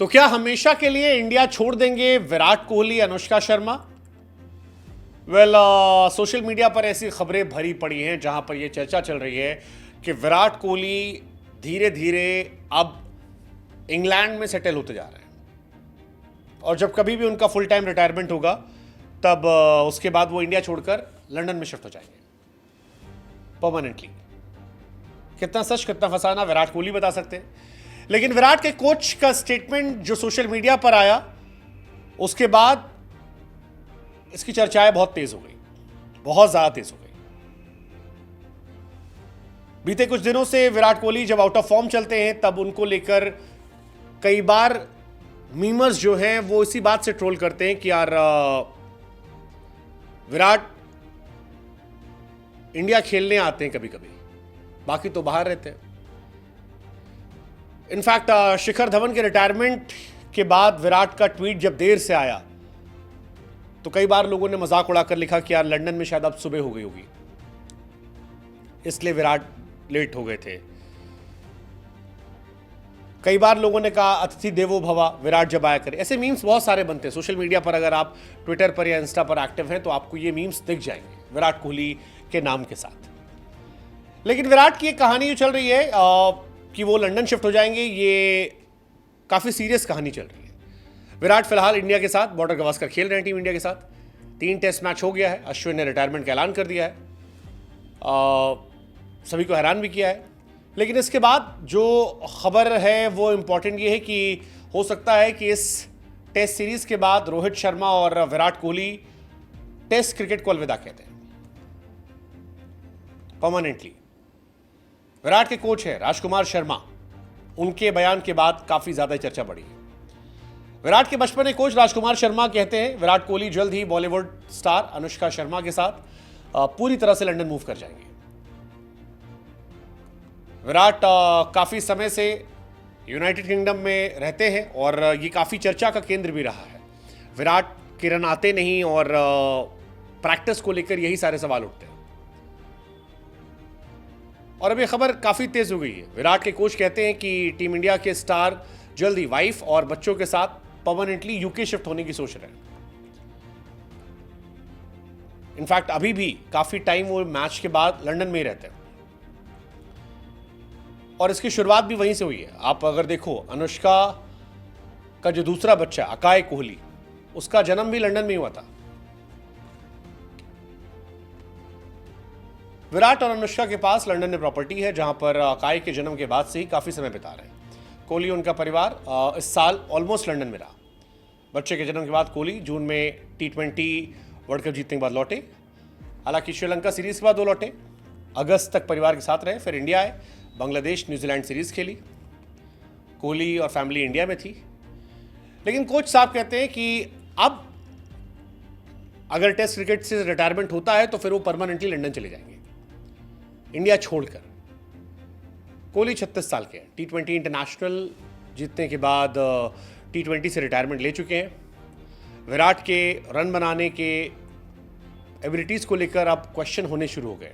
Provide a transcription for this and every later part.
तो क्या हमेशा के लिए इंडिया छोड़ देंगे विराट कोहली, अनुष्का शर्मा? सोशल मीडिया पर ऐसी खबरें भरी पड़ी हैं जहां पर यह चर्चा चल रही है कि विराट कोहली धीरे धीरे अब इंग्लैंड में सेटल होते जा रहे हैं और जब कभी भी उनका फुल टाइम रिटायरमेंट होगा तब उसके बाद वो इंडिया छोड़कर लंदन में शिफ्ट हो जाएंगे परमानेंटली। कितना सच कितना फसाना विराट कोहली बता सकते हैं, लेकिन विराट के कोच का स्टेटमेंट जो सोशल मीडिया पर आया उसके बाद इसकी चर्चाएं बहुत तेज हो गई, बहुत ज्यादा तेज हो गई। बीते कुछ दिनों से विराट कोहली जब आउट ऑफ फॉर्म चलते हैं तब उनको लेकर कई बार मीमर्स जो हैं वो इसी बात से ट्रोल करते हैं कि यार विराट इंडिया खेलने आते हैं कभी कभी, बाकी तो बाहर रहते हैं। इनफैक्ट शिखर धवन के रिटायरमेंट के बाद विराट का ट्वीट जब देर से आया तो कई बार लोगों ने मजाक उड़ाकर लिखा कि यार लंदन में शायद अब सुबह हो गई होगी, इसलिए विराट लेट हो गए थे। कई बार लोगों ने कहा अतिथि देवो भवा, विराट जब आया करे। ऐसे मीम्स बहुत सारे बनते हैं सोशल मीडिया पर। अगर आप ट्विटर पर या इंस्टा पर एक्टिव हैं तो आपको ये मीम्स दिख जाएंगे विराट कोहली के नाम के साथ। लेकिन विराट की एक कहानी जो चल रही है कि वो लंदन शिफ्ट हो जाएंगे, ये काफी सीरियस कहानी चल रही है। विराट फिलहाल इंडिया के साथ बॉर्डर गवास्कर खेल रहे हैं टीम इंडिया के साथ। 3 टेस्ट मैच हो गया है, अश्विन ने रिटायरमेंट का ऐलान कर दिया है, सभी को हैरान भी किया है। लेकिन इसके बाद जो खबर है वो इंपॉर्टेंट ये है कि हो सकता है कि इस टेस्ट सीरीज के बाद रोहित शर्मा और विराट कोहली टेस्ट क्रिकेट को अलविदा कहते हैं परमानेंटली। विराट के कोच है राजकुमार शर्मा, उनके बयान के बाद काफी ज्यादा चर्चा बढ़ी है। विराट के बचपन के कोच राजकुमार शर्मा कहते हैं विराट कोहली जल्द ही बॉलीवुड स्टार अनुष्का शर्मा के साथ पूरी तरह से लंदन मूव कर जाएंगे। विराट काफी समय से यूनाइटेड किंगडम में रहते हैं और ये काफी चर्चा का केंद्र भी रहा है। विराट के रन आते नहीं और प्रैक्टिस को लेकर यही सारे सवाल उठते हैं। और अब ये खबर काफी तेज हो गई है। विराट के कोच कहते हैं कि टीम इंडिया के स्टार जल्द ही वाइफ और बच्चों के साथ परमानेंटली यूके शिफ्ट होने की सोच रहे हैं। इनफैक्ट अभी भी काफी टाइम वो मैच के बाद लंदन में ही रहते हैं और इसकी शुरुआत भी वहीं से हुई है। आप अगर देखो अनुष्का का जो दूसरा बच्चा अकाय कोहली, उसका जन्म भी लंदन में ही हुआ था। विराट और अनुष्का के पास लंदन में प्रॉपर्टी है जहां पर अकाय के जन्म के बाद से ही काफी समय बिता रहे हैं। कोहली उनका परिवार इस साल ऑलमोस्ट लंदन में रहा। बच्चे के जन्म के बाद कोहली जून में T20 वर्ल्ड कप जीतने के बाद लौटे। हालांकि श्रीलंका सीरीज के बाद वो लौटे, अगस्त तक परिवार के साथ रहे, फिर इंडिया आए, बांग्लादेश न्यूजीलैंड सीरीज खेली। कोहली और फैमिली इंडिया में थी। लेकिन कोच साहब कहते हैं कि अब अगर टेस्ट क्रिकेट से रिटायरमेंट होता है तो फिर वो परमानेंटली लंदन चले जाएंगे इंडिया छोड़कर। कोहली 36 साल के हैं, T20 इंटरनेशनल जीतने के बाद T20 से रिटायरमेंट ले चुके हैं। विराट के रन बनाने के एबिलिटीज को लेकर अब क्वेश्चन होने शुरू हो गए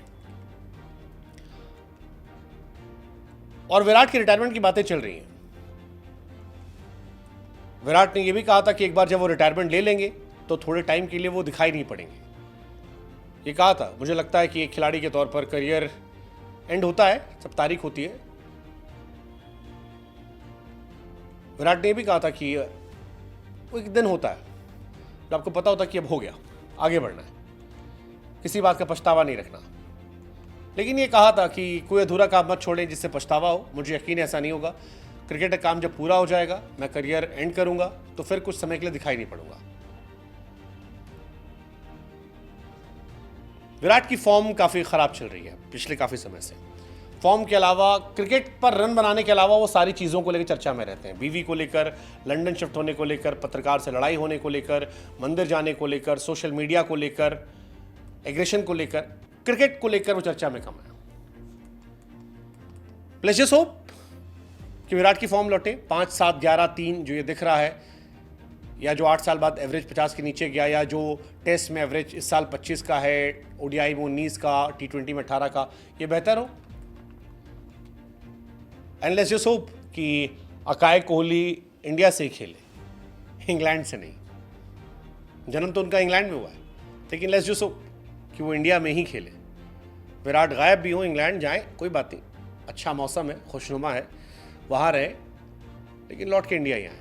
और विराट के रिटायरमेंट की बातें चल रही हैं। विराट ने यह भी कहा था कि एक बार जब वो रिटायरमेंट ले लेंगे तो थोड़े टाइम के लिए वो दिखाई नहीं पड़ेंगे। ये कहा था, मुझे लगता है कि एक खिलाड़ी के तौर पर करियर एंड होता है, सब तारीख होती है। विराट ने भी कहा था कि वो एक दिन होता है जब आपको पता होता है कि अब हो गया, आगे बढ़ना है, किसी बात का पछतावा नहीं रखना। लेकिन ये कहा था कि कोई अधूरा काम मत छोड़ें जिससे पछतावा हो। मुझे यकीन है ऐसा नहीं होगा। क्रिकेट का काम जब पूरा हो जाएगा, मैं करियर एंड करूंगा तो फिर कुछ समय के लिए दिखाई नहीं पड़ूंगा। विराट की फॉर्म काफी खराब चल रही है पिछले काफी समय से। फॉर्म के अलावा, क्रिकेट पर रन बनाने के अलावा वो सारी चीज़ों को लेकर चर्चा में रहते हैं। बीवी को लेकर, लंदन शिफ्ट होने को लेकर, पत्रकार से लड़ाई होने को लेकर, मंदिर जाने को लेकर, सोशल मीडिया को लेकर, एग्रेशन को लेकर, क्रिकेट को लेकर वो चर्चा में कम है। लेट्स जस्ट होप कि विराट की फॉर्म लौटे। 5, 7, 11, 3 जो ये दिख रहा है, या जो 8 साल बाद एवरेज 50 के नीचे गया, या जो टेस्ट में एवरेज इस साल 25 का है, ओडीआई में 19 का, T20 में 18 का, ये बेहतर हो। एंड लेट्स जस्ट होप कि अकाय कोहली इंडिया से ही खेले, इंग्लैंड से नहीं। जन्म तो उनका इंग्लैंड में हुआ है, लेकिन लेट्स जस्ट होप कि वो इंडिया में ही खेले। विराट गायब भी हो, इंग्लैंड जाएं, कोई बात नहीं, अच्छा मौसम है, खुशनुमा है, वहाँ रहे, लेकिन लौट के इंडिया ही आए।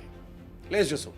Let's just hope.